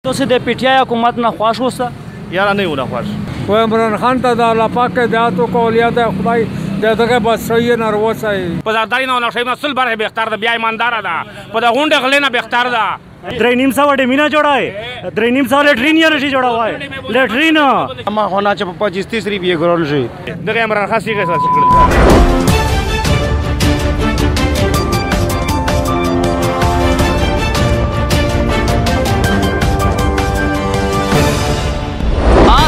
تاسو د پی ټی آی حکومت نه خوښ اوسه؟ یاره نه یو نه خوښ. و عمران خان ته د الله پاک هدایت وکړو، یا د خدای د دغه بادشاهي نه راووځي. په زرداري نه ونښوي مسل برخې بهتر ده، بیا ایمانداره ده. په د غونډې غلې نه بهتر ده. 3.5 ډیمینا جوړای 3.5 لیټرین یا نشي جوړوای لیټرین ما ہونا چې 25-30 روپیه ګرول شي. دغه عمران خان سیګه سره کړل.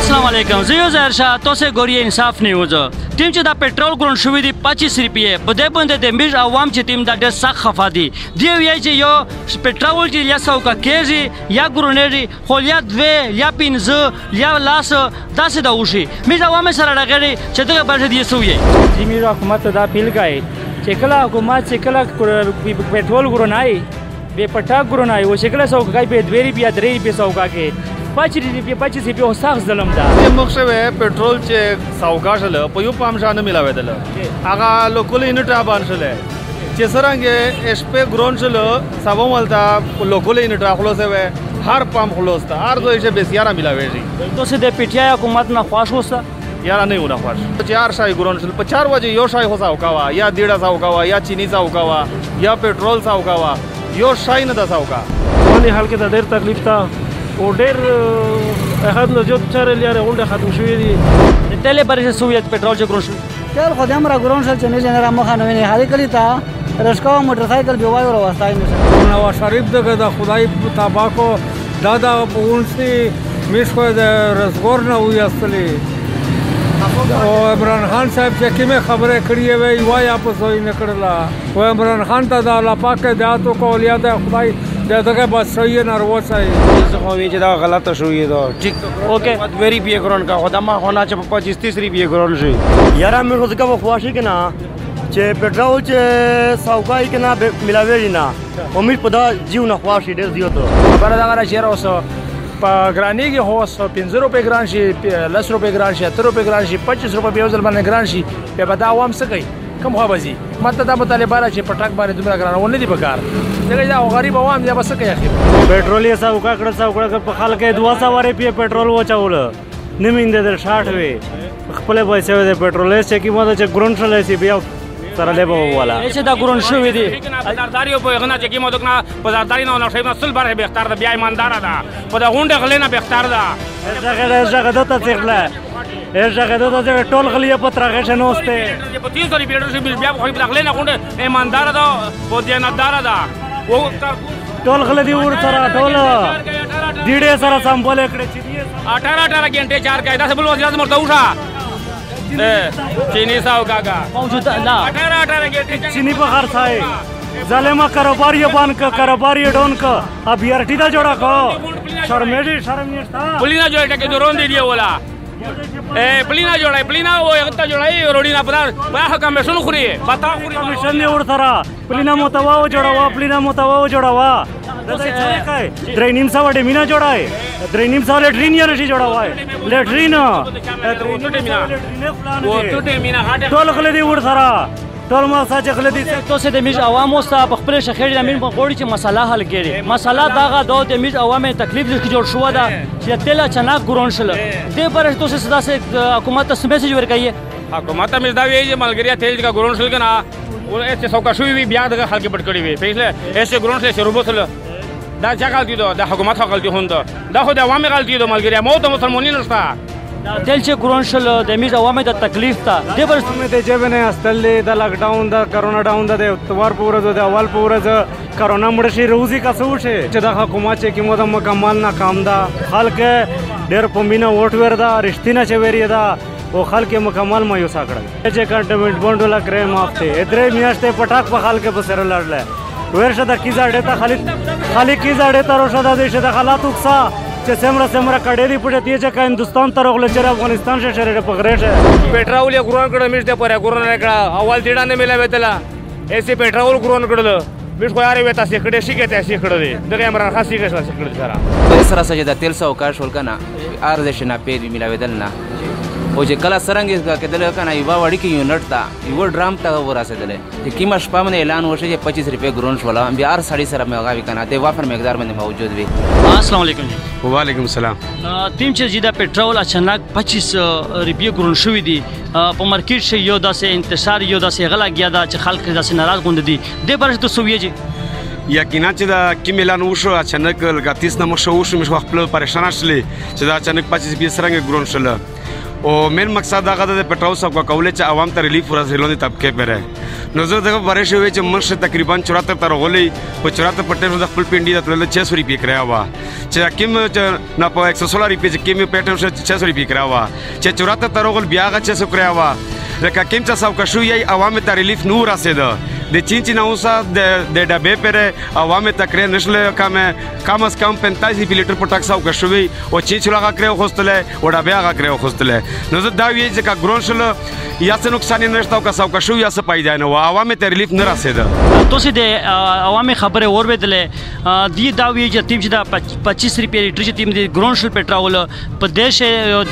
السلام علیکم، زه یو ظاهر شاه، تاسو ګورئ انصاف نیوز. ټیم چې دا پټرول ګرون شوی دی 25 روپیه، په دې باندې د میج عوام چې ټیم دا ډېر سخت خفه دي. دی وایي چې یو پټرول چې یا سوکا کېږي یا ګرونېږي، خو یا 2 یا 15 یا لاس داسې دا وشي. میج عوام سره راغلي چې دغه برخه دی سوی. چې میج حکومت دا پیل کوي چې کله حکومت چې کله پټرول ګرونای به پټا ګرونای و چې کله سوکا کوي به 2 روپیه 3 روپیه سوکا کې 25 روپیه سخت ظلم ده. موږ شوی پټرول چې سوکا شله په یو پام شانه ملاوېدل هغه لوکل یونټ باندې شله چې څنګه اس په ګرون شله سبا ولدا لوکل یونټ خلاص وي هر پام خلاص ته هر دوی چې بسیاره ملاوېږي. تاسو د پی ټی آی حکومت نه خوښ اوسه؟ یاره نه یو نه خوښ. 4 شای ګرون شل په 4 وجه یو شای خو سوکا وا یا 1.5 سوکا وا یا چینی سوکا وا یا پټرول سوکا وا یو شای نه د سوکا. باندې حال کې د ډېر تکلیف تا او ډېر احد نه زیات چارې لري غونډه ختم شوې دي. د تلې برشه سویت پټرول چې ګرون شو تل خو دې امر ګرون شل چې نه جنرا مخه نه ویني هغه کلی تا رشکا موټر سایکل به وایو راوستای نشه. نواز شریف دغه د خدای تاباکو دادا پونسي میشکو د رزګور نه وي اصلي او عمران خان صاحب چې کومه خبره کړې وي وای اپس وای نه کړلا. و عمران خان ته د الله پاک هدایت وکړو، یا د خدای دغه بادشاهي نه راوځي. زه خو وی چې دا غلطه شوې ده. ټیک اوکې 2 روپیه ګرون کا خدا ما ہونا چې 25-30 روپیه ګرول شي. یاره مې روزګه خواشي کنه چې پټرول چې سوکای کنه ملاوي نه امید په دا جیو نه خواشي ډېر زیات. خبره دا غره شهر اوسه په ګرانی کې هو 15 روپے ګران شي 10 روپے ګران شي 70 روپے ګران شي 25 روپے په ځل باندې ګران شي په دا عوام څه کوي کم خو بزي ماته دا مطالبه را چې پټاک باندې دومره ګران ونه دي بکار دغه دا غریب عوام دی بس کوي اخر پټرول یې سوکا کړ په خلک 200 روپے پټرول وچاول نیمینده در 60 وي خپل پیسې د پټرول چې کیمه چې ګرون شلې سي بیا سره له والا چې دا ګرون شوی دی زرداري په غنا چې کیمه دغه په زرداري نه ونښوي مسل برخې بهتر ده، بیا ایمانداره ده. په د غونډې غلې نه بهتر ده. ژغه دته څخله ژغه دته ټول غلې په ترغه شنوسته په 30 روپیه شي بیا خو په غلې نه غونډه ایمانداره ده او دیانتدار ده. ټول غلې دی ور سره ټول ډیډه سره سمبول کړي چې 18 घंटे 4 का ऐसा बोल वजीर आजम मरता उठा चीनी साहब काका موجود نه 18 घंटे चीनी पर खर्च है जालेमा कारोबार ये बान का कारोबार ये डोन का अब यारटी दा जोड़ा को शर्मेजी शर्मिष्ठा पुलिना जो है के जोरों दे दिया बोला पुलिना जोड़ा पुलिना वो एकता जोड़ा रोडी ना पता बाह का में सुन खुरी बता खुरी कमीशन ने उड़ थरा पुलिना मोतवा जोड़ा वा पुलिना मोतवा जोड़ा वा 3.5 ډیمینا جوړای 3.5 لیټرین یا نشي جوړوای لیټرین ټول غلې دی ور سره ټول ما ساج غلې دي. تاسو د میج عوام اوسه په خپل شخړې د امین په غوړي چې مسله حل کړي. مسله داغه د میج عوامو تکلیف کې جوړ شو دا چې تل اچانک ګرون شل دې پر تاسو صدا سے حکومت ته میسج ورکړي. حکومت ته مزدا وی چې ملګریا تیل کا ګرون شل کنه او ایسه سوکا شوی وی بیا دغه خلک پټ کړی وی پیسه ایسه ګرون شل شروع وسله دا چا غلطی ده د حکومت غلطی هونده دا خو د عوامي غلطی ده ملګری مو ته مسلمانین نشته دل چې ګرون شل د میج عوامو د تکلیف ته د پر ته چې بنه استل د لاک ډاون د کرونا ډاون د اتوار پورې د اول پورې د کرونا مړ شي روزي کا سوچ چې د حکومت چې کیمو د مکمل ناکام ده خلک ډېر پمینه ووټ وردا رښتینه چې وری ده او خلک مکمل مایوس کړل چې کنټمنټ بوند ولا کرے مافته ادرې میاشتې پټاک په خلک په سر لړل ورشه د کی زړه ته خالی کی زړه ته روشه د دې د حالاتو څخه چې سمره کډې دی پټه دی چې هندستان ته راغله چې افغانستان شه شهر په غریشه پټرول یې ګرون کړه میشته پر ګرون نه کړه اول دیډه نه ملوي تلا ایسي پټرول ګرون کړل میش خو یاري وته سکړې شي کې ته سي کړل دغه عمران خاصي کې سره سره سره د تیل سو کا شول کنه ارزش نه پیری ملوي دل نه او چې کله څرنګه کېدل کنه یو وړي کې یونټ تا یو ډرام ته ورسېدل چې کیمه شپه باندې اعلان وشو چې 25 روپے ګرون شول بیا هر سړی سره مې غاوي کنه د وافر مقدار باندې موجود وي. السلام علیکم. وعلیکم السلام. تیم چې زیاده پټرول اچانک 25 روپے ګرون شوې دي په مارکیټ شي یو داسې انتشار یو داسې غلا گیا دا چې خلک داسې ناراض غوند دي د برش ته سویږي یقینا چې دا کیم اعلان وشو اچانک لګاتیس نمو شو وشو مې خپل پریشان شلې چې دا اچانک 25 روپے سرنګ ګرون شل او مین مقصد دا غدا د پټرول سب کولې چې عوام ته ریلیف ورسېلونی طبقه پره نظر دغه بارش وی چې مرشه تقریبا 74 تر غولې په 74 پټه د خپل پینډي د 600 روپے کرایا وا چې کیم نه په 116 روپے چې کیم پټه 600 روپے کرایا وا چې 74 تر غول بیا غ 600 کرایا وا لکه کیم چې سب کشو یې عوام ته ریلیف نور رسېده د چینچ نوسا د ډبې پر عوام تکره نشله کم از کم 45 لیټر په ټاکس او کشوي او چینچ لغه کړو خوستله او ډبې هغه کړو خوستله نو زه دا وی چې ګرون شل یا څه نقصان نشته او کساو کشو یا څه پیدا نه و عوام ته ریلیف نه رسېده تاسو د عوامي خبره اوریدلې دی دا وی چې تیم چې دا 25 روپے لیټر چې تیم د ګرون شل پټرول په دیش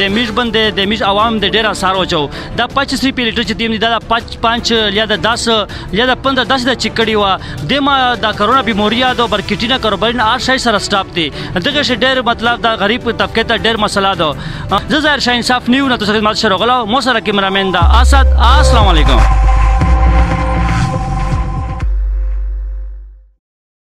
د میش باندې د میش عوام د ډیر اثر وچو دا 25 روپے لیټر چې تیم دا 5 یا د 10 یا د 15 10 د چکړی وا د ما د کرونا بیماریا د برکټینا کاروبارین هر شای سره سټاپ دي دغه ش ډیر مطلب دا غریب طبقه ته ډیر مسله ده زه ظاهر شاه انصاف نیو نه تاسو خدمت شروع غلا مو سره کیمرامین دا اسد. السلام علیکم.